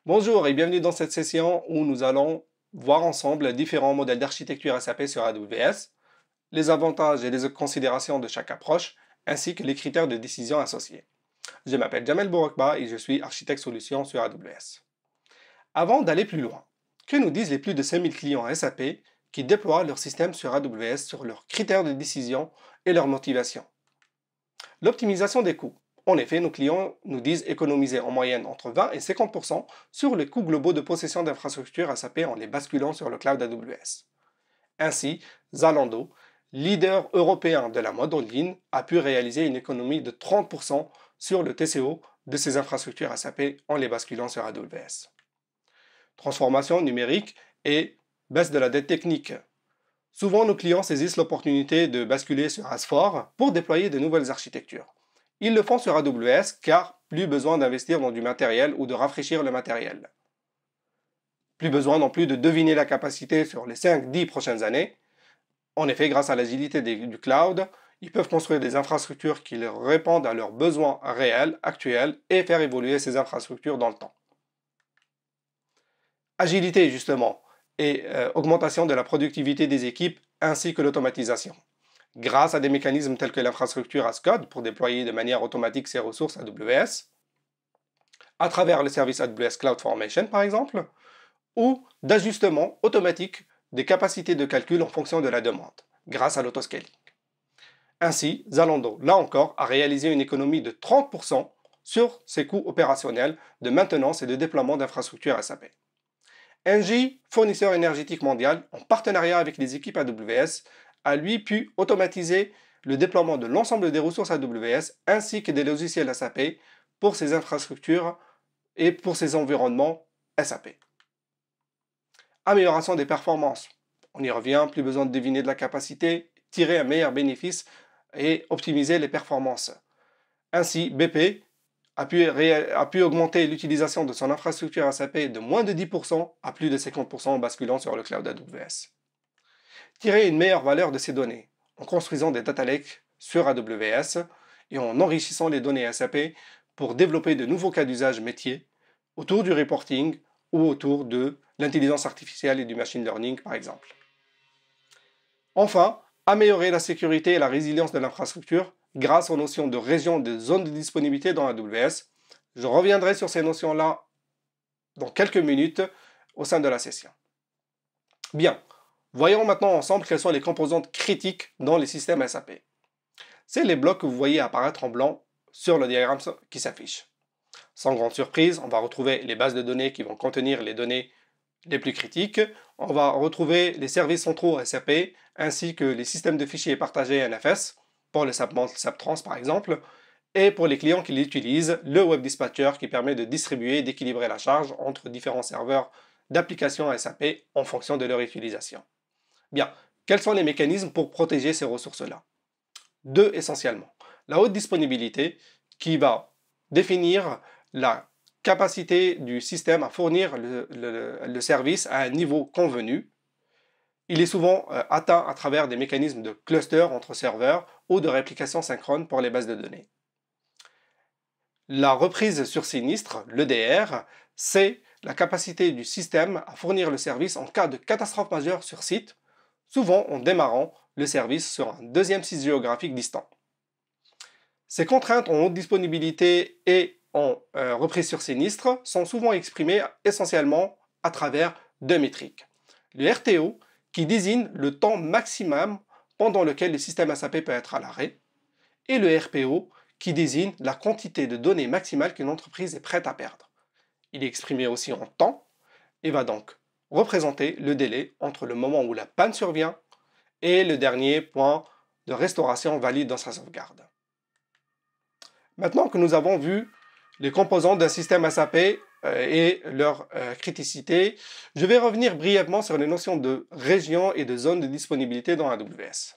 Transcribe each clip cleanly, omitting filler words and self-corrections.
Bonjour et bienvenue dans cette session où nous allons voir ensemble différents modèles d'architecture SAP sur AWS, les avantages et les considérations de chaque approche, ainsi que les critères de décision associés. Je m'appelle Jamel Bourokba et je suis architecte solution sur AWS. Avant d'aller plus loin, que nous disent les plus de 5000 clients SAP qui déploient leur système sur AWS sur leurs critères de décision et leur motivation? L'optimisation des coûts. En effet, nos clients nous disent économiser en moyenne entre 20 et 50% sur les coûts globaux de possession d'infrastructures SAP en les basculant sur le cloud AWS. Ainsi, Zalando, leader européen de la mode en ligne, a pu réaliser une économie de 30% sur le TCO de ses infrastructures SAP en les basculant sur AWS. Transformation numérique et baisse de la dette technique. Souvent, nos clients saisissent l'opportunité de basculer sur S4 pour déployer de nouvelles architectures. Ils le font sur AWS car plus besoin d'investir dans du matériel ou de rafraîchir le matériel. Plus besoin non plus de deviner la capacité sur les 5-10 prochaines années. En effet, grâce à l'agilité du cloud, ils peuvent construire des infrastructures qui leur répondent à leurs besoins réels, actuels, et faire évoluer ces infrastructures dans le temps. Agilité, justement, et augmentation de la productivité des équipes ainsi que l'automatisation. Grâce à des mécanismes tels que l'infrastructure as code pour déployer de manière automatique ses ressources AWS, à travers le service AWS CloudFormation par exemple, ou d'ajustement automatique des capacités de calcul en fonction de la demande, grâce à l'autoscaling. Ainsi, Zalando, là encore, a réalisé une économie de 30% sur ses coûts opérationnels de maintenance et de déploiement d'infrastructures SAP. Engie, fournisseur énergétique mondial, en partenariat avec les équipes AWS, a lui pu automatiser le déploiement de l'ensemble des ressources AWS ainsi que des logiciels SAP pour ses infrastructures et pour ses environnements SAP. Amélioration des performances. On y revient, plus besoin de deviner de la capacité, tirer un meilleur bénéfice et optimiser les performances. Ainsi, BP a pu augmenter l'utilisation de son infrastructure SAP de moins de 10% à plus de 50% en basculant sur le cloud AWS. Tirer une meilleure valeur de ces données en construisant des data lakes sur AWS et en enrichissant les données SAP pour développer de nouveaux cas d'usage métiers autour du reporting ou autour de l'intelligence artificielle et du machine learning par exemple. Enfin, améliorer la sécurité et la résilience de l'infrastructure grâce aux notions de région de zone de disponibilité dans AWS. Je reviendrai sur ces notions-là dans quelques minutes au sein de la session. Bien, voyons maintenant ensemble quelles sont les composantes critiques dans les systèmes SAP. C'est les blocs que vous voyez apparaître en blanc sur le diagramme qui s'affiche. Sans grande surprise, on va retrouver les bases de données qui vont contenir les données les plus critiques. On va retrouver les services centraux SAP ainsi que les systèmes de fichiers partagés NFS pour le SAP-Trans par exemple, et pour les clients qui l'utilisent, le Web Dispatcher qui permet de distribuer et d'équilibrer la charge entre différents serveurs d'applications SAP en fonction de leur utilisation. Bien, quels sont les mécanismes pour protéger ces ressources-là? Deux essentiellement. La haute disponibilité qui va définir la capacité du système à fournir le service à un niveau convenu. Il est souvent atteint à travers des mécanismes de cluster entre serveurs ou de réplication synchrone pour les bases de données. La reprise sur sinistre, l'EDR, c'est la capacité du système à fournir le service en cas de catastrophe majeure sur site, souvent en démarrant le service sur un deuxième site géographique distant. Ces contraintes en haute disponibilité et en reprise sur sinistre sont souvent exprimées essentiellement à travers deux métriques. Le RTO, qui désigne le temps maximum pendant lequel le système SAP peut être à l'arrêt, et le RPO, qui désigne la quantité de données maximale qu'une entreprise est prête à perdre. Il est exprimé aussi en temps et va donc représenter le délai entre le moment où la panne survient et le dernier point de restauration valide dans sa sauvegarde. Maintenant que nous avons vu les composantes d'un système SAP et leur criticité, je vais revenir brièvement sur les notions de région et de zone de disponibilité dans AWS.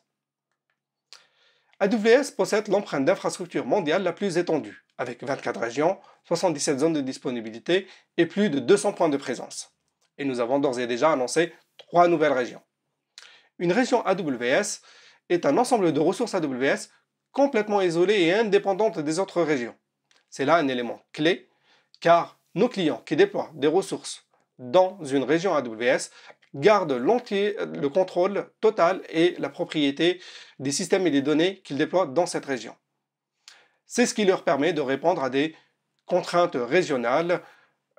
AWS possède l'empreinte d'infrastructure mondiale la plus étendue, avec 24 régions, 77 zones de disponibilité et plus de 200 points de présence. Et nous avons d'ores et déjà annoncé 3 nouvelles régions. Une région AWS est un ensemble de ressources AWS complètement isolées et indépendantes des autres régions. C'est là un élément clé, car Nos clients qui déploient des ressources dans une région AWS gardent le contrôle total et la propriété des systèmes et des données qu'ils déploient dans cette région. C'est ce qui leur permet de répondre à des contraintes régionales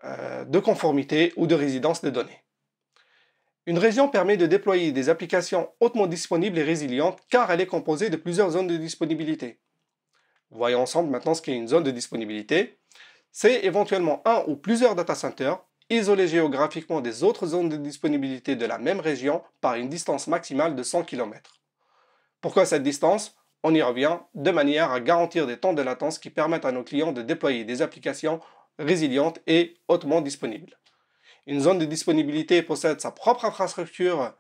de conformité ou de résidence des données. Une région permet de déployer des applications hautement disponibles et résilientes car elle est composée de plusieurs zones de disponibilité. Voyons ensemble maintenant ce qu'est une zone de disponibilité. C'est éventuellement un ou plusieurs data centers isolés géographiquement des autres zones de disponibilité de la même région par une distance maximale de 100 km. Pourquoi cette distance? On y revient de manière à garantir des temps de latence qui permettent à nos clients de déployer des applications résilientes et hautement disponibles. Une zone de disponibilité possède sa propre infrastructure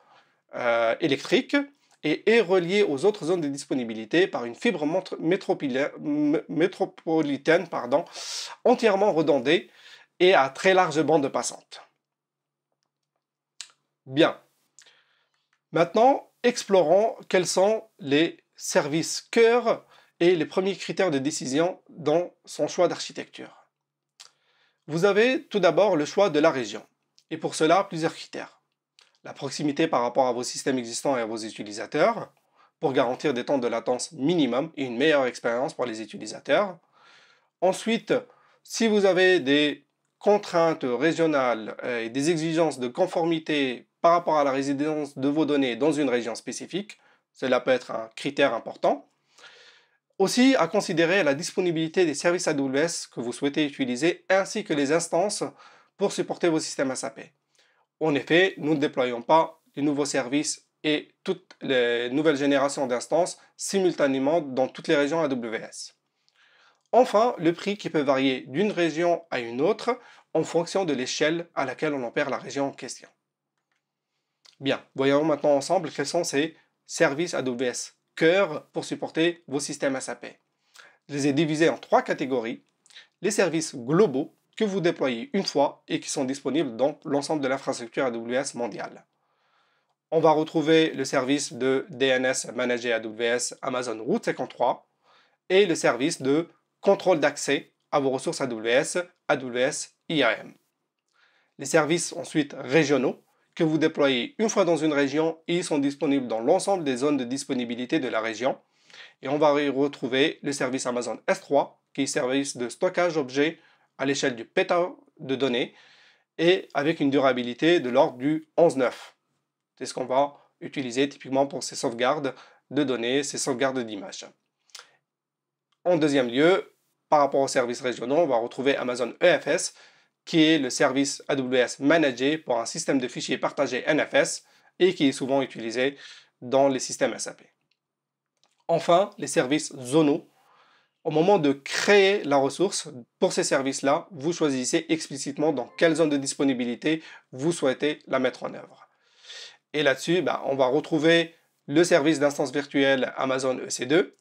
électrique et est reliée aux autres zones de disponibilité par une fibre métropolitaine entièrement redondée et à très large bande passante. Bien. Maintenant, explorons quels sont les services cœur et les premiers critères de décision dans son choix d'architecture. Vous avez tout d'abord le choix de la région, et pour cela, plusieurs critères. La proximité par rapport à vos systèmes existants et à vos utilisateurs, pour garantir des temps de latence minimum et une meilleure expérience pour les utilisateurs. Ensuite, si vous avez des contraintes régionales et des exigences de conformité par rapport à la résidence de vos données dans une région spécifique, cela peut être un critère important. Aussi, à considérer la disponibilité des services AWS que vous souhaitez utiliser ainsi que les instances pour supporter vos systèmes SAP. En effet, nous ne déployons pas les nouveaux services et toutes les nouvelles générations d'instances simultanément dans toutes les régions AWS. Enfin, le prix qui peut varier d'une région à une autre en fonction de l'échelle à laquelle on opère la région en question. Bien, voyons maintenant ensemble quels sont ces services AWS cœur pour supporter vos systèmes SAP. Je les ai divisés en 3 catégories. Les services globaux que vous déployez une fois et qui sont disponibles dans l'ensemble de l'infrastructure AWS mondiale. On va retrouver le service de DNS managé AWS Amazon Route 53 et le service de contrôle d'accès à vos ressources AWS IAM. Les services ensuite régionaux que vous déployez une fois dans une région et ils sont disponibles dans l'ensemble des zones de disponibilité de la région. Et on va y retrouver le service Amazon S3 qui est service de stockage d'objets à l'échelle du péta de données et avec une durabilité de l'ordre du 11.9. C'est ce qu'on va utiliser typiquement pour ces sauvegardes de données, ces sauvegardes d'images. En deuxième lieu, par rapport aux services régionaux, on va retrouver Amazon EFS qui est le service AWS managé pour un système de fichiers partagés NFS et qui est souvent utilisé dans les systèmes SAP. Enfin, les services zonaux. Au moment de créer la ressource, pour ces services-là, vous choisissez explicitement dans quelle zone de disponibilité vous souhaitez la mettre en œuvre. Et là-dessus, on va retrouver le service d'instance virtuelle Amazon EC2,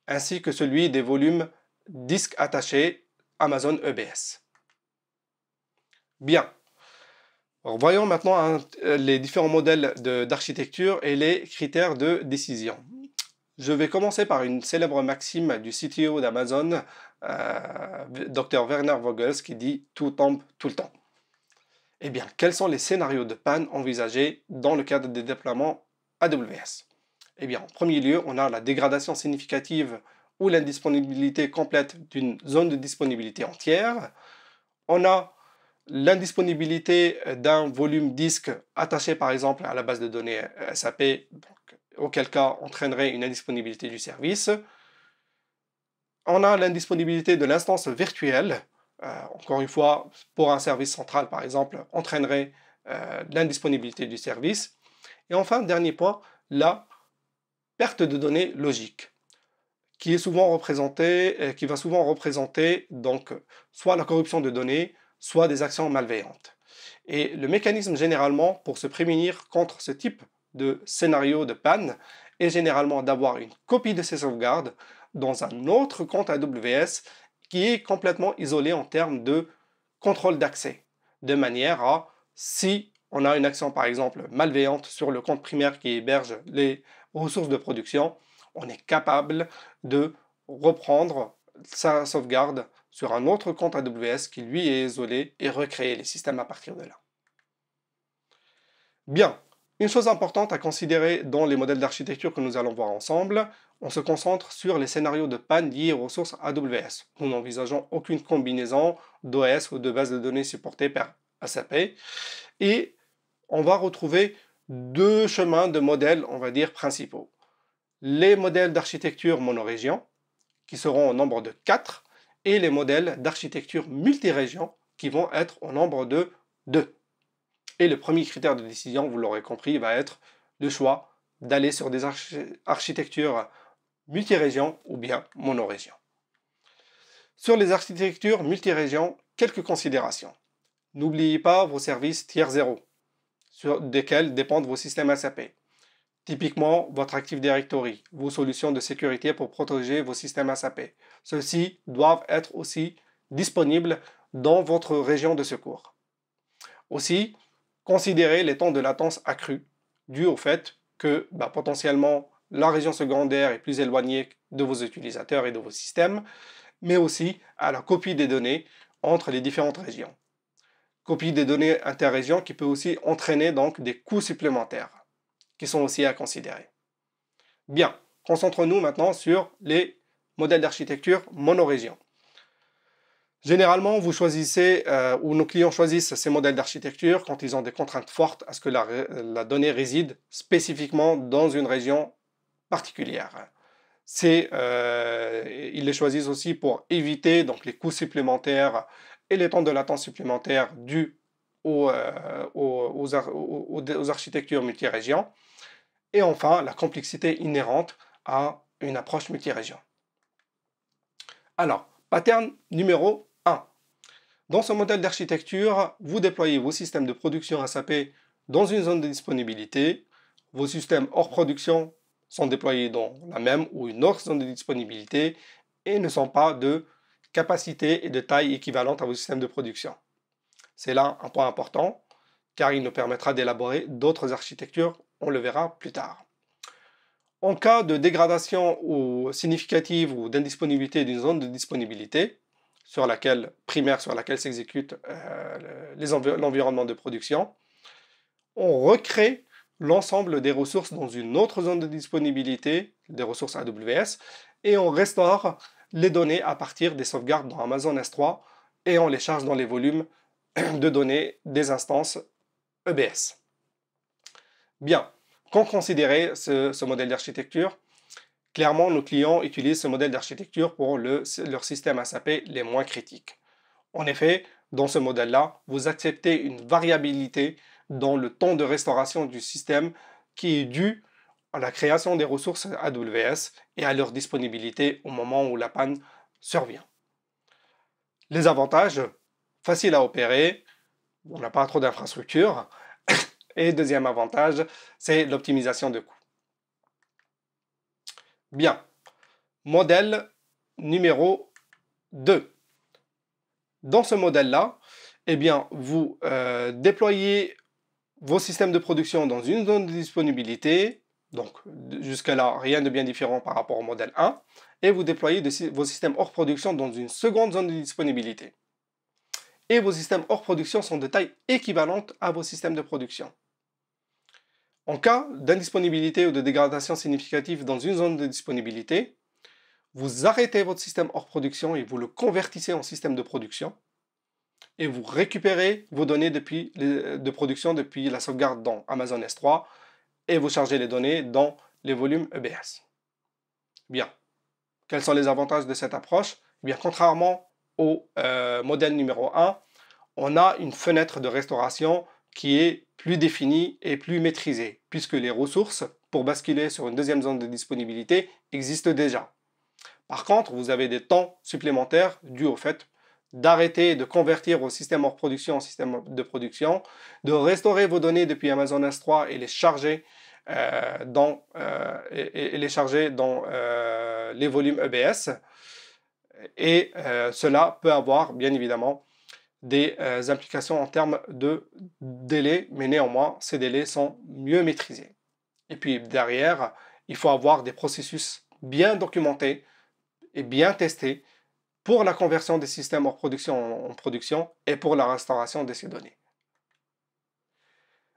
ainsi que celui des volumes disques attachés Amazon EBS. Bien. Alors, voyons maintenant les différents modèles d'architecture et les critères de décision. Je vais commencer par une célèbre maxime du CTO d'Amazon, Dr. Werner Vogels, qui dit « tout tombe tout le temps ». Eh bien, quels sont les scénarios de panne envisagés dans le cadre des déploiements AWS? Eh bien, en premier lieu, on a la dégradation significative ou l'indisponibilité complète d'une zone de disponibilité entière. On a l'indisponibilité d'un volume disque attaché par exemple à la base de données SAP, auquel cas entraînerait une indisponibilité du service. On a l'indisponibilité de l'instance virtuelle, encore une fois, pour un service central par exemple, entraînerait l'indisponibilité du service. Et enfin, dernier point, la perte de données logique, qui va souvent représenter donc soit la corruption de données, soit des actions malveillantes. Et le mécanisme généralement pour se prémunir contre ce type de scénario de panne est généralement d'avoir une copie de ces sauvegardes dans un autre compte AWS qui est complètement isolé en termes de contrôle d'accès, de manière à, si on a une action par exemple malveillante sur le compte primaire qui héberge les ressources de production, on est capable de reprendre sa sauvegarde sur un autre compte AWS qui lui est isolé et recréer les systèmes à partir de là. Bien, une chose importante à considérer dans les modèles d'architecture que nous allons voir ensemble, on se concentre sur les scénarios de panne liés aux ressources AWS. Nous n'envisageons aucune combinaison d'OS ou de base de données supportées par SAP et on va retrouver deux chemins de modèles, on va dire, principaux. Les modèles d'architecture monorégion, qui seront au nombre de 4, et les modèles d'architecture multirégion, qui vont être au nombre de 2. Et le premier critère de décision, vous l'aurez compris, va être le choix d'aller sur des architectures multirégions ou bien monorégions. Sur les architectures multirégions, quelques considérations. N'oubliez pas vos services tiers 0, sur desquels dépendent vos systèmes SAP. Typiquement, votre Active Directory, vos solutions de sécurité pour protéger vos systèmes SAP. Ceux-ci doivent être aussi disponibles dans votre région de secours. Aussi, considérez les temps de latence accrus, dus au fait que potentiellement la région secondaire est plus éloignée de vos utilisateurs et de vos systèmes, mais aussi à la copie des données entre les différentes régions. Copie des données interrégions qui peut aussi entraîner donc des coûts supplémentaires, qui sont aussi à considérer. Bien, concentrons-nous maintenant sur les modèles d'architecture monorégion. Généralement, vous choisissez, ou nos clients choisissent ces modèles d'architecture quand ils ont des contraintes fortes à ce que la donnée réside spécifiquement dans une région particulière. Ils les choisissent aussi pour éviter donc, les coûts supplémentaires et les temps de latence supplémentaires dus aux architectures multirégions. Et enfin, la complexité inhérente à une approche multirégion. Alors, pattern numéro 1. Dans ce modèle d'architecture, vous déployez vos systèmes de production SAP dans une zone de disponibilité. Vos systèmes hors production sont déployés dans la même ou une autre zone de disponibilité et ne sont pas de capacité et de taille équivalentes à vos systèmes de production. C'est là un point important, car il nous permettra d'élaborer d'autres architectures, on le verra plus tard. En cas de dégradation significative ou d'indisponibilité d'une zone de disponibilité, primaire sur laquelle s'exécute l'environnement de production, on recrée l'ensemble des ressources dans une autre zone de disponibilité, des ressources AWS, et on restaure les données à partir des sauvegardes dans Amazon S3 et on les charge dans les volumes de données des instances EBS. Bien, quand considérer ce modèle d'architecture, clairement nos clients utilisent ce modèle d'architecture pour leurs systèmes SAP les moins critiques. En effet, dans ce modèle-là, vous acceptez une variabilité dans le temps de restauration du système qui est due à la création des ressources AWS et à leur disponibilité au moment où la panne survient. Les avantages, facile à opérer, on n'a pas trop d'infrastructures, et deuxième avantage, c'est l'optimisation de coûts. Bien, modèle numéro 2. Dans ce modèle-là, vous déployez vos systèmes de production dans une zone de disponibilité, donc jusqu'à là, rien de bien différent par rapport au modèle 1, et vous déployez vos systèmes hors production dans une seconde zone de disponibilité. Et vos systèmes hors production sont de taille équivalente à vos systèmes de production. En cas d'indisponibilité ou de dégradation significative dans une zone de disponibilité, vous arrêtez votre système hors production et vous le convertissez en système de production et vous récupérez vos données de production depuis la sauvegarde dans Amazon S3 et vous chargez les données dans les volumes EBS. Bien. Quels sont les avantages de cette approche? Bien, contrairement au modèle numéro 1, on a une fenêtre de restauration qui est plus définie et plus maîtrisée, puisque les ressources pour basculer sur une deuxième zone de disponibilité existent déjà. Par contre, vous avez des temps supplémentaires dus au fait d'arrêter de convertir vos systèmes hors production en système de production, de restaurer vos données depuis Amazon S3 et les charger dans les volumes EBS. Et cela peut avoir, bien évidemment, des implications en termes de délai, mais néanmoins, ces délais sont mieux maîtrisés. Et puis derrière, il faut avoir des processus bien documentés et bien testés pour la conversion des systèmes hors production en production et pour la restauration de ces données.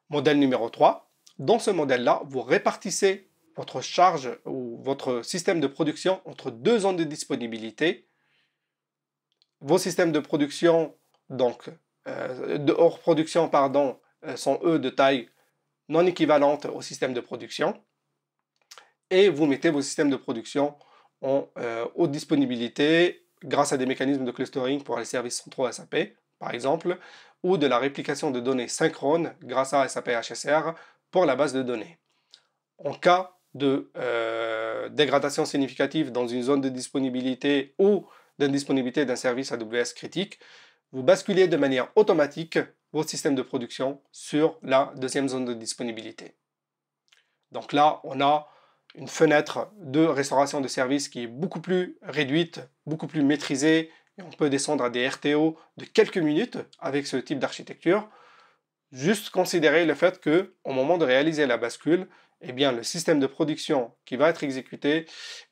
Modèle numéro 3. Dans ce modèle-là, vous répartissez votre charge ou votre système de production entre deux zones de disponibilité. Vos systèmes de production, donc de hors production, pardon, sont eux de taille non équivalente au système de production. Et vous mettez vos systèmes de production en haute disponibilité grâce à des mécanismes de clustering pour les services centraux SAP, par exemple, ou de la réplication de données synchrones grâce à SAP HSR pour la base de données. En cas de dégradation significative dans une zone de disponibilité ou d'indisponibilité d'un service AWS critique, vous basculez de manière automatique votre système de production sur la deuxième zone de disponibilité. Donc là, on a une fenêtre de restauration de services qui est beaucoup plus réduite, beaucoup plus maîtrisée, et on peut descendre à des RTO de quelques minutes avec ce type d'architecture. Juste considérer le fait que, au moment de réaliser la bascule, eh bien, le système de production qui va être exécuté,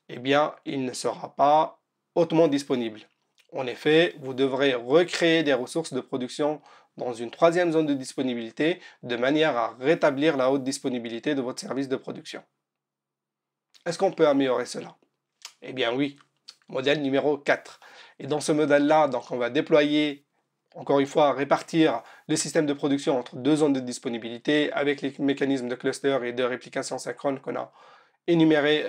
eh bien, il ne sera pas hautement disponible. En effet, vous devrez recréer des ressources de production dans une troisième zone de disponibilité de manière à rétablir la haute disponibilité de votre service de production. Est-ce qu'on peut améliorer cela? Eh bien oui, modèle numéro 4. Et dans ce modèle-là, donc on va déployer, encore une fois, répartir le système de production entre deux zones de disponibilité avec les mécanismes de cluster et de réplication synchrone qu'on a énumérés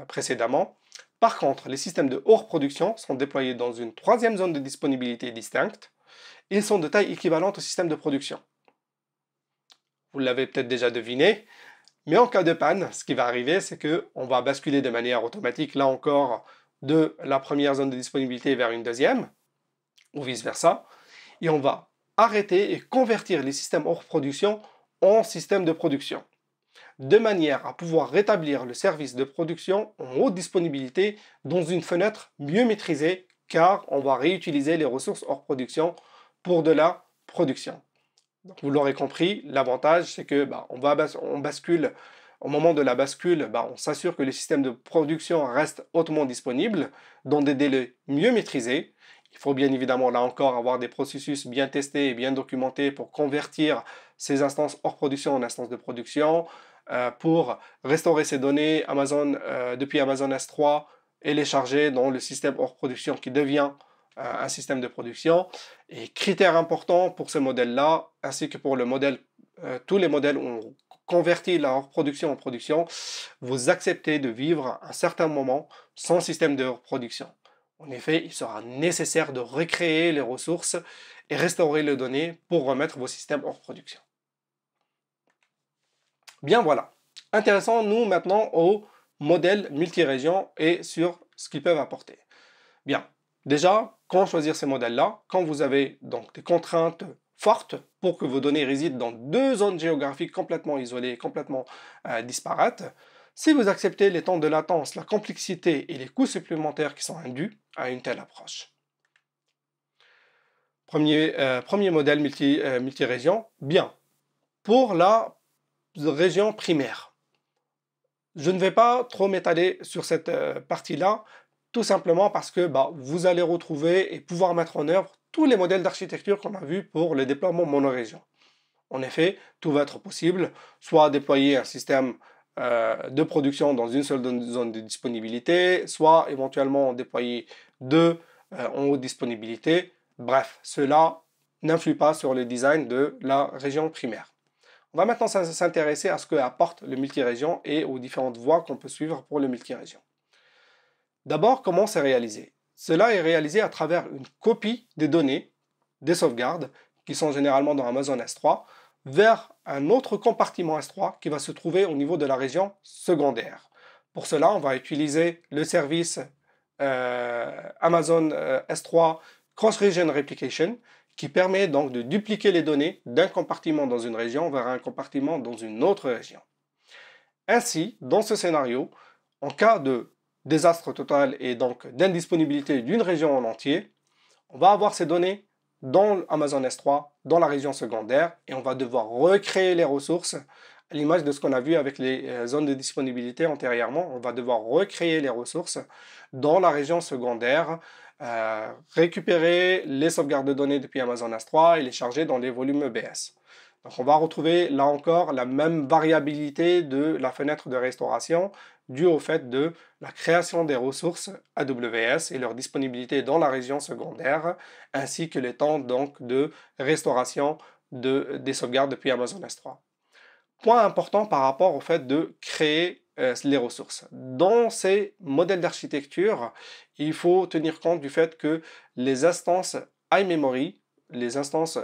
précédemment. Par contre, les systèmes de hors production sont déployés dans une troisième zone de disponibilité distincte. Ils sont de taille équivalente au système de production. Vous l'avez peut-être déjà deviné, mais en cas de panne, ce qui va arriver, c'est qu'on va basculer de manière automatique, là encore, de la première zone de disponibilité vers une deuxième, ou vice-versa, et on va arrêter et convertir les systèmes hors production en systèmes de production, de manière à pouvoir rétablir le service de production en haute disponibilité dans une fenêtre mieux maîtrisée, car on va réutiliser les ressources hors production pour de la production. Donc, vous l'aurez compris, l'avantage c'est que on bascule, au moment de la bascule, on s'assure que le système de production reste hautement disponible dans des délais mieux maîtrisés. Il faut bien évidemment là encore avoir des processus bien testés et bien documentés pour convertir ces instances hors production en instances de production, pour restaurer ces données depuis Amazon S3 et les charger dans le système hors production qui devient un système de production. Et critère important pour ce modèle-là, ainsi que pour tous les modèles où on convertit la hors production en production, vous acceptez de vivre un certain moment sans système de hors production. En effet, il sera nécessaire de recréer les ressources et restaurer les données pour remettre vos systèmes hors production. Bien voilà. Intéressons-nous maintenant au modèle multirégion et sur ce qu'ils peuvent apporter. Bien. Déjà, comment choisir ces modèles-là? Quand vous avez donc des contraintes fortes pour que vos données résident dans deux zones géographiques complètement isolées, complètement disparates, si vous acceptez les temps de latence, la complexité et les coûts supplémentaires qui sont induits à une telle approche. Premier modèle multirégion, bien. Pour la région primaire, je ne vais pas trop m'étaler sur cette partie-là, tout simplement parce que vous allez retrouver et pouvoir mettre en œuvre tous les modèles d'architecture qu'on a vus pour le déploiement monorégion. En effet, tout va être possible, soit déployer un système de production dans une seule zone de disponibilité, soit éventuellement déployer deux en haute disponibilité. Bref, cela n'influe pas sur le design de la région primaire. On va maintenant s'intéresser à ce que apporte le multirégion et aux différentes voies qu'on peut suivre pour le multirégion. D'abord, comment c'est réalisé? Cela est réalisé à travers une copie des données, des sauvegardes, qui sont généralement dans Amazon S3, vers un autre compartiment S3 qui va se trouver au niveau de la région secondaire. Pour cela, on va utiliser le service Amazon S3 Cross-Region Replication, qui permet donc de dupliquer les données d'un compartiment dans une région vers un compartiment dans une autre région. Ainsi, dans ce scénario, en cas de désastre total et donc d'indisponibilité d'une région en entier, on va avoir ces données dans Amazon S3, dans la région secondaire, et on va devoir recréer les ressources à l'image de ce qu'on a vu avec les zones de disponibilité antérieurement, on va devoir recréer les ressources dans la région secondaire, récupérer les sauvegardes de données depuis Amazon S3 et les charger dans les volumes EBS. Donc on va retrouver là encore la même variabilité de la fenêtre de restauration due au fait de la création des ressources AWS et leur disponibilité dans la région secondaire, ainsi que les temps donc de restauration des sauvegardes depuis Amazon S3. Point important par rapport au fait de créer les ressources. Dans ces modèles d'architecture, il faut tenir compte du fait que les instances iMemory, les instances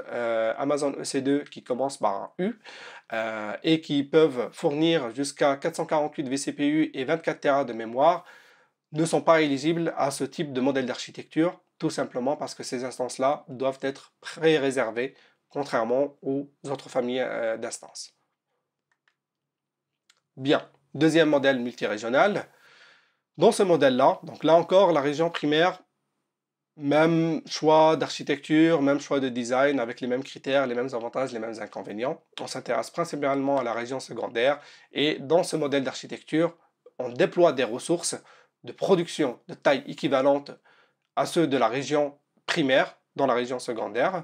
Amazon EC2 qui commencent par un U et qui peuvent fournir jusqu'à 448 vCPU et 24 Tera de mémoire, ne sont pas éligibles à ce type de modèle d'architecture, tout simplement parce que ces instances-là doivent être pré-réservées, contrairement aux autres familles d'instances. Bien, deuxième modèle multirégional. Dans ce modèle-là, donc là encore, la région primaire, même choix d'architecture, même choix de design, avec les mêmes critères, les mêmes avantages, les mêmes inconvénients. On s'intéresse principalement à la région secondaire et dans ce modèle d'architecture, on déploie des ressources de production de taille équivalente à ceux de la région primaire dans la région secondaire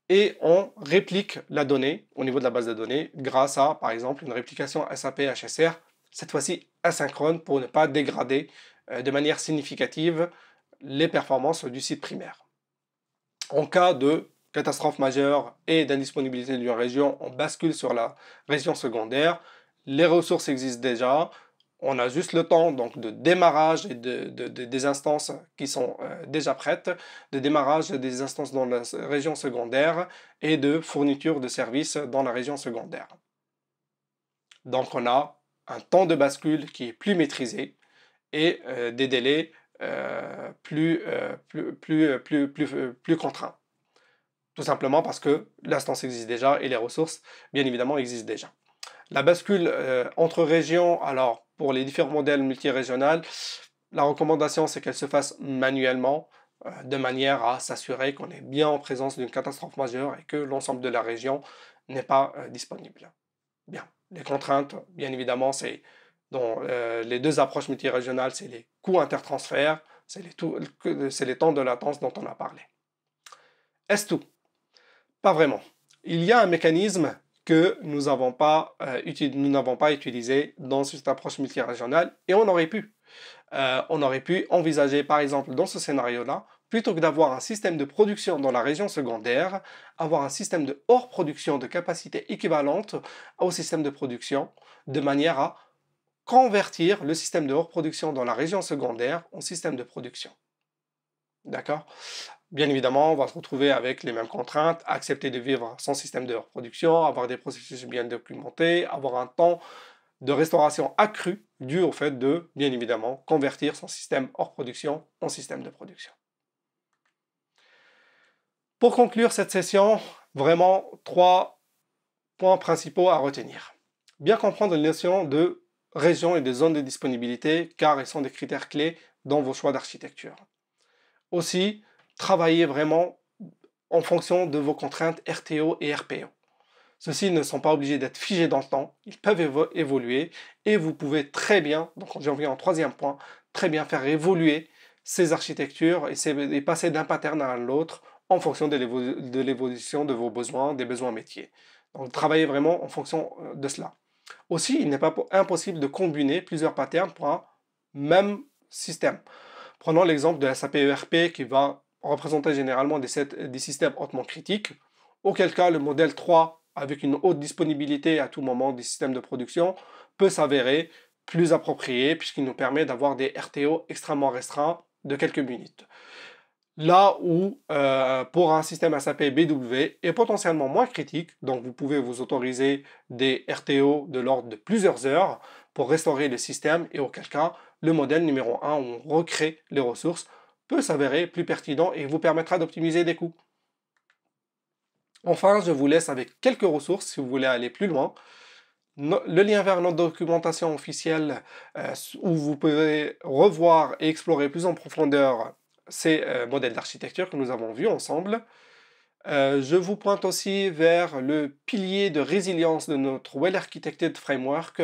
et on réplique la donnée au niveau de la base de données grâce à, par exemple, une réplication SAP HSR, cette fois-ci asynchrone pour ne pas dégrader de manière significative les performances du site primaire. En cas de catastrophe majeure et d'indisponibilité d'une région, on bascule sur la région secondaire. Les ressources existent déjà. On a juste le temps donc de démarrage et des instances qui sont déjà prêtes, de démarrage des instances dans la région secondaire et de fourniture de services dans la région secondaire. Donc on a un temps de bascule qui est plus maîtrisé et des délais plus contraints. Tout simplement parce que l'instance existe déjà et les ressources, bien évidemment, existent déjà. La bascule entre régions, alors pour les différents modèles multirégionaux, la recommandation c'est qu'elle se fasse manuellement de manière à s'assurer qu'on est bien en présence d'une catastrophe majeure et que l'ensemble de la région n'est pas disponible. Bien, les contraintes, bien évidemment, c'est dans les deux approches multirégionales, c'est les coûts intertransferts, c'est les temps de latence dont on a parlé. Est-ce tout? Pas vraiment. Il y a un mécanisme que nous n'avons pas utilisé dans cette approche multirégionale et on aurait pu. On aurait pu envisager, par exemple, dans ce scénario-là, plutôt que d'avoir un système de production dans la région secondaire, avoir un système de hors production de capacité équivalente au système de production, de manière à convertir le système de hors production dans la région secondaire en système de production. D'accord? Bien évidemment, on va se retrouver avec les mêmes contraintes, accepter de vivre sans système de hors production, avoir des processus bien documentés, avoir un temps de restauration accru dû au fait de, bien évidemment, convertir son système hors production en système de production. Pour conclure cette session, vraiment 3 points principaux à retenir. Bien comprendre les notions de région et de zone de disponibilité, car elles sont des critères clés dans vos choix d'architecture. Aussi, travaillez vraiment en fonction de vos contraintes RTO et RPO. Ceux-ci ne sont pas obligés d'être figés dans le temps, ils peuvent évoluer et vous pouvez très bien, donc j'en viens en troisième point, très bien faire évoluer ces architectures et passer d'un pattern à l'autre en fonction de l'évolution de vos besoins, des besoins métiers. Donc travaillez vraiment en fonction de cela. Aussi, il n'est pas impossible de combiner plusieurs patterns pour un même système. Prenons l'exemple de SAP ERP qui va représenter généralement des systèmes hautement critiques, auquel cas le modèle 3 avec une haute disponibilité à tout moment des systèmes de production peut s'avérer plus approprié puisqu'il nous permet d'avoir des RTO extrêmement restreints de quelques minutes. Là où pour un système SAP BW est potentiellement moins critique, donc vous pouvez vous autoriser des RTO de l'ordre de plusieurs heures pour restaurer le système et auquel cas le modèle numéro 1 où on recrée les ressources peut s'avérer plus pertinent et vous permettra d'optimiser des coûts. Enfin, je vous laisse avec quelques ressources si vous voulez aller plus loin. Le lien vers notre documentation officielle où vous pouvez revoir et explorer plus en profondeur ces modèles d'architecture que nous avons vus ensemble. Je vous pointe aussi vers le pilier de résilience de notre Well Architected Framework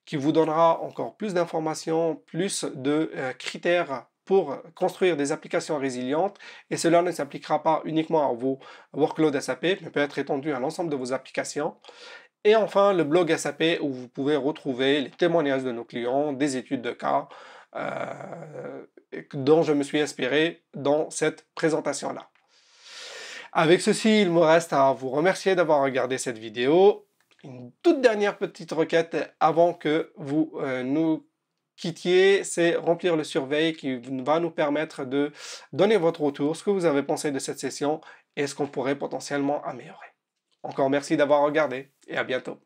qui vous donnera encore plus d'informations, plus de critères pour construire des applications résilientes et cela ne s'appliquera pas uniquement à vos workloads SAP, mais peut être étendu à l'ensemble de vos applications. Et enfin, le blog SAP où vous pouvez retrouver les témoignages de nos clients, des études de cas dont je me suis inspiré dans cette présentation-là. Avec ceci, il me reste à vous remercier d'avoir regardé cette vidéo. Une toute dernière petite requête avant que vous nous quittiez, c'est remplir le survey qui va nous permettre de donner votre retour, ce que vous avez pensé de cette session et ce qu'on pourrait potentiellement améliorer. Encore merci d'avoir regardé et à bientôt.